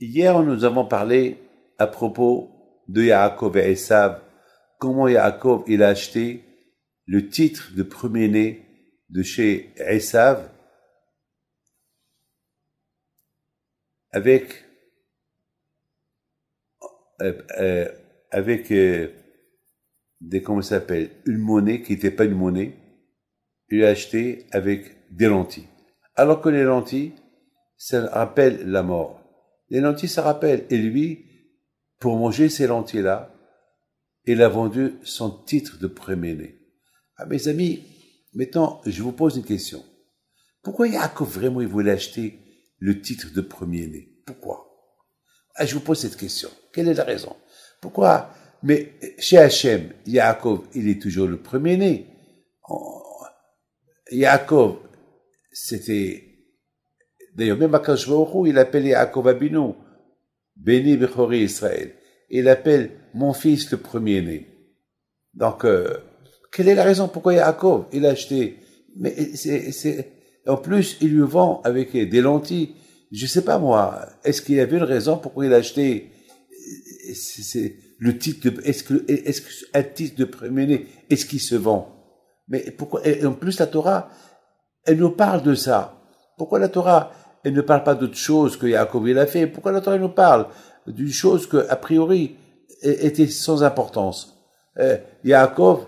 Hier, nous avons parlé à propos de Yaakov et Esav, comment Yaakov il a acheté le titre de premier-né de chez Esav avec comment ça s'appelle, une monnaie qui n'était pas une monnaie. Il l'a acheté avec des lentilles. Alors que les lentilles, ça rappelle la mort. Les lentilles, ça rappelle. Et lui, pour manger ces lentilles-là, il a vendu son titre de premier-né. Ah, mes amis, maintenant, je vous pose une question. Pourquoi Yaakov vraiment il voulait acheter le titre de premier-né? Pourquoi? Ah, je vous pose cette question. Quelle est la raison? Pourquoi? Mais chez Hachem, Yaakov, il est toujours le premier-né. Yaakov, c'était... D'ailleurs, même Akadosh Baruch Hu, il appelle Yaakov Abinu, béni Bechori Israël. Il appelle mon fils le premier-né. Donc, quelle est la raison pourquoi Yaakov, il a acheté? Mais en plus, il lui vend avec des lentilles. Je sais pas moi, est-ce qu'il y avait une raison pourquoi il a acheté le titre de, est-ce que un titre de premier-né, est-ce qu'il se vend? Mais pourquoi? Et en plus, la Torah, elle nous parle de ça. Pourquoi la Torah, elle ne parle pas d'autre chose que Yaakov il a fait? Pourquoi la Torah nous parle d'une chose que, a priori, était sans importance? Yaakov,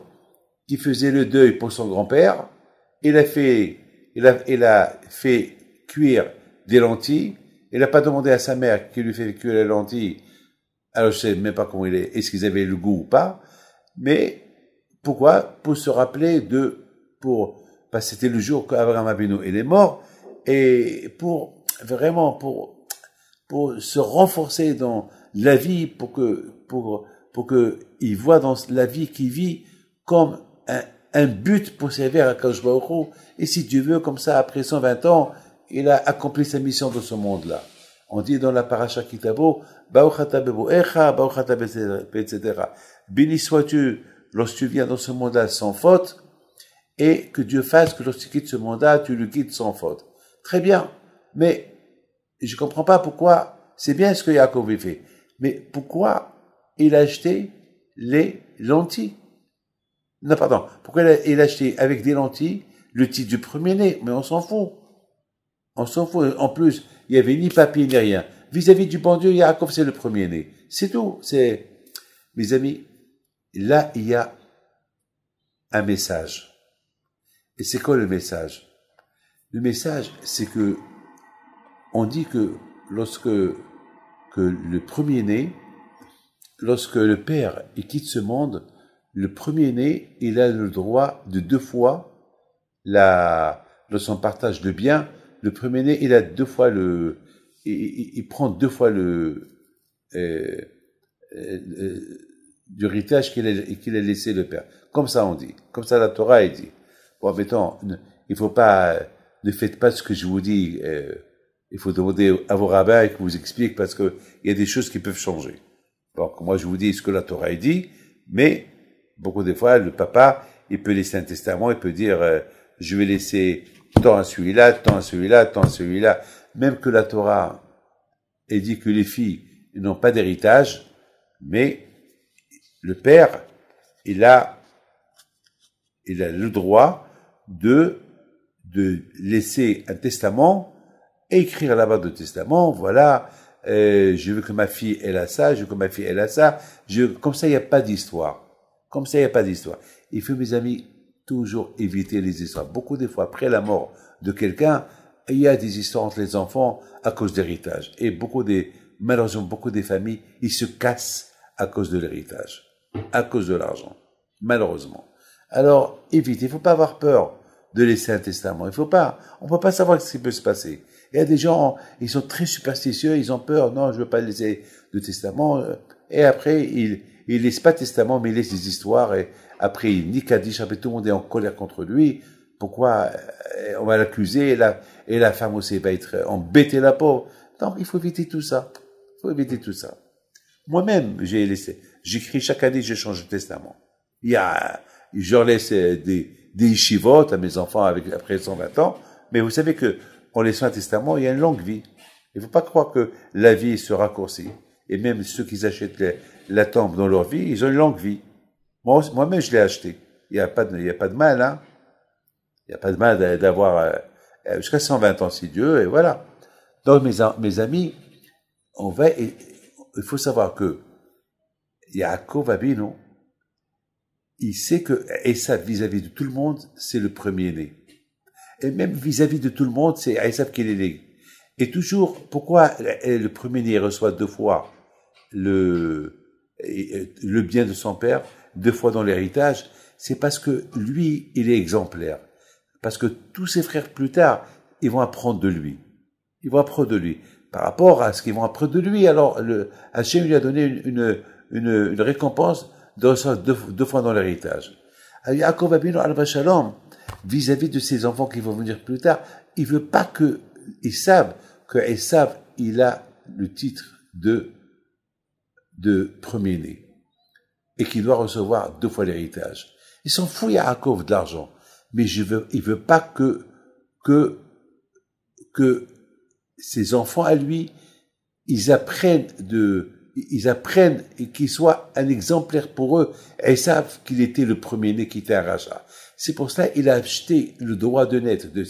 qui faisait le deuil pour son grand-père, il a fait cuire des lentilles. Il n'a pas demandé à sa mère qui lui fait cuire les lentilles. Alors, je sais même pas comment est-ce qu'ils avaient le goût ou pas. Mais, pourquoi? Pour se rappeler parce que c'était le jour qu'Abraham Avinu, il est mort. Et pour se renforcer dans la vie, pour que il voit dans la vie qu'il vit comme un but pour servir à Kadosh Baruch Hu. Et si Dieu veut, comme ça, après 120 ans, il a accompli sa mission dans ce monde-là. On dit dans la paracha Kitabo, Baruch ata beboecha, Baruch ata etc. Béni sois-tu lorsque tu viens dans ce monde-là sans faute, et que Dieu fasse que lorsque tu quittes ce monde-là, tu le quittes sans faute. Très bien, mais je comprends pas pourquoi, c'est bien ce que Yaakov a fait, mais pourquoi il a acheté les lentilles? Non, pardon, pourquoi il a acheté avec des lentilles le titre du premier-né? Mais on s'en fout. On s'en fout. En plus, il y avait ni papier ni rien. Vis-à-vis du bon Dieu, Yaakov, c'est le premier-né. C'est tout. Mes amis, là, il y a un message. Et c'est quoi le message? Le message, c'est que on dit que le premier-né, lorsque le père il quitte ce monde, le premier-né, il a le droit de 2 fois lorsqu'on partage le bien, le premier-né, il a 2 fois il prend 2 fois du héritage qu'il a laissé le père. Comme ça on dit. Comme ça la Torah elle dit. Bon, mettons, il faut pas, ne faites pas ce que je vous dis. Il faut demander à vos rabbins qu'ils vous expliquent parce que il y a des choses qui peuvent changer. Donc, moi, je vous dis ce que la Torah dit, mais beaucoup de fois, le papa, il peut laisser un testament, il peut dire, je vais laisser tant à celui-là, tant à celui-là, tant à celui-là. Même que la Torah, elle dit que les filles n'ont pas d'héritage, mais le père, il a le droit de laisser un testament et écrire là-bas de testament, voilà, je veux que ma fille elle a ça, je veux que ma fille elle a ça, comme ça il n'y a pas d'histoire. Comme ça il n'y a pas d'histoire. Il faut, mes amis, toujours éviter les histoires. Beaucoup de fois, après la mort de quelqu'un, il y a des histoires entre les enfants à cause d'héritage. Et malheureusement, beaucoup des familles, ils se cassent à cause de l'héritage, à cause de l'argent. Malheureusement. Alors, évitez, il faut pas avoir peur de laisser un testament. On peut pas savoir ce qui peut se passer. Il y a des gens, ils sont très superstitieux, ils ont peur, non, je veux pas laisser de testament. Et après, ils laissent pas de testament, mais ils laissent des histoires. Et après, il nie Kaddish, après tout le monde est en colère contre lui. Pourquoi? on va l'accuser, et la femme aussi va être embêtée, la pauvre. Donc, il faut éviter tout ça. Il faut éviter tout ça. Moi-même, j'écris chaque année, je change de testament. Je leur laisse des yeshivot à mes enfants après 120 ans, mais vous savez que, en laissant un testament, il y a une longue vie. Il ne faut pas croire que la vie se raccourcit. Et même ceux qui achètent la tombe dans leur vie, ils ont une longue vie. Moi-même, je l'ai acheté. Il n'y a pas de mal, hein. Il n'y a pas de mal d'avoir jusqu'à 120 ans, si Dieu, et voilà. Donc, mes amis, il faut savoir que Yaakov Avinu, il sait que Esav, vis-à-vis de tout le monde, c'est le premier-né. Et même vis-à-vis de tout le monde, c'est Esav qui est né. Et toujours, pourquoi le premier-né reçoit 2 fois le bien de son père, 2 fois dans l'héritage? C'est parce que lui, il est exemplaire. Parce que tous ses frères plus tard, ils vont apprendre de lui. Ils vont apprendre de lui. Par rapport à ce qu'ils vont apprendre de lui, alors Hachem lui a donné une récompense de recevoir 2 fois dans l'héritage. Yaakov Avinu Alav Shalom, vis-à-vis de ses enfants qui vont venir plus tard, il veut pas qu'ils savent que Esav, il a le titre de premier-né et qu'il doit recevoir 2 fois l'héritage. Il s'en fout, Yaakov, de l'argent, mais il veut pas que ses enfants à lui, ils apprennent et qu'ils soient un exemplaire pour eux. Et savent qu'il était le premier-né qui était un rachat. C'est pour cela qu'il a acheté le droit de naître de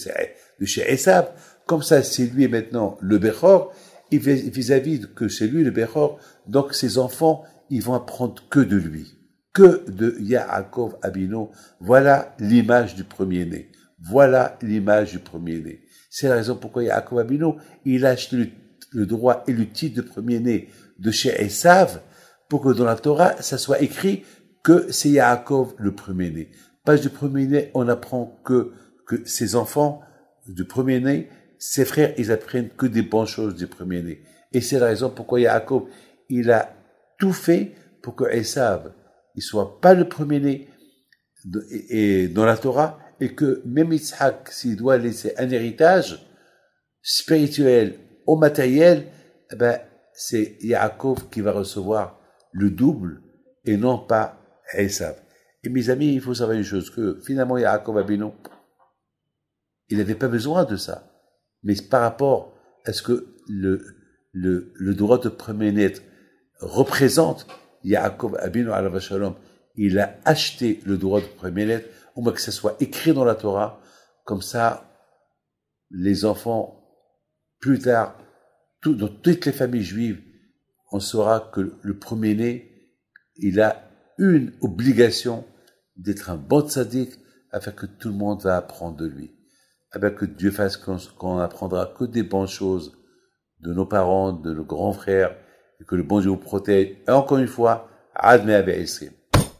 chez Esav. Comme ça, c'est lui maintenant le Bechor. Et vis-à-vis que c'est lui le Bechor, donc ses enfants, ils vont apprendre que de lui. Que de Yaakov Avinu. Voilà l'image du premier-né. Voilà l'image du premier-né. C'est la raison pourquoi Yaakov Avinu, il a acheté le droit et le titre de premier-né de chez Esav, pour que dans la Torah, ça soit écrit que c'est Yaakov le premier-né. Pas du premier-né, on apprend que ses enfants du premier-né, ses frères, ils apprennent que des bonnes choses du premier-né. Et c'est la raison pourquoi Yaakov, il a tout fait pour que Esav, il soit pas le premier-né et dans la Torah, et que même Yitzhak, s'il doit laisser un héritage spirituel ou matériel, c'est Yaakov qui va recevoir le double et non pas Esav. Et mes amis, il faut savoir une chose, que finalement Yaakov Avinu, il n'avait pas besoin de ça. Mais par rapport à ce que le droit de premier-né représente, Yaakov Avinu Alav Shalom, il a acheté le droit de premier-né, au moins que ça soit écrit dans la Torah, comme ça, les enfants, plus tard, dans toutes les familles juives, on saura que le premier-né, il a une obligation d'être un bon tzaddik, afin que tout le monde va apprendre de lui. Afin que Dieu fasse qu'on apprendra que des bonnes choses de nos parents, de nos grands frères, et que le bon Dieu vous protège. Et encore une fois, Ad Mea Ve'esrim.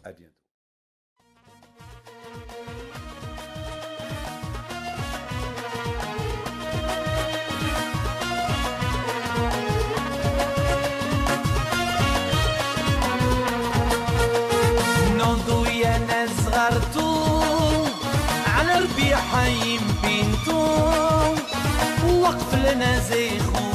À bientôt. على ربيع حيم بنتو وقف لنا زي خو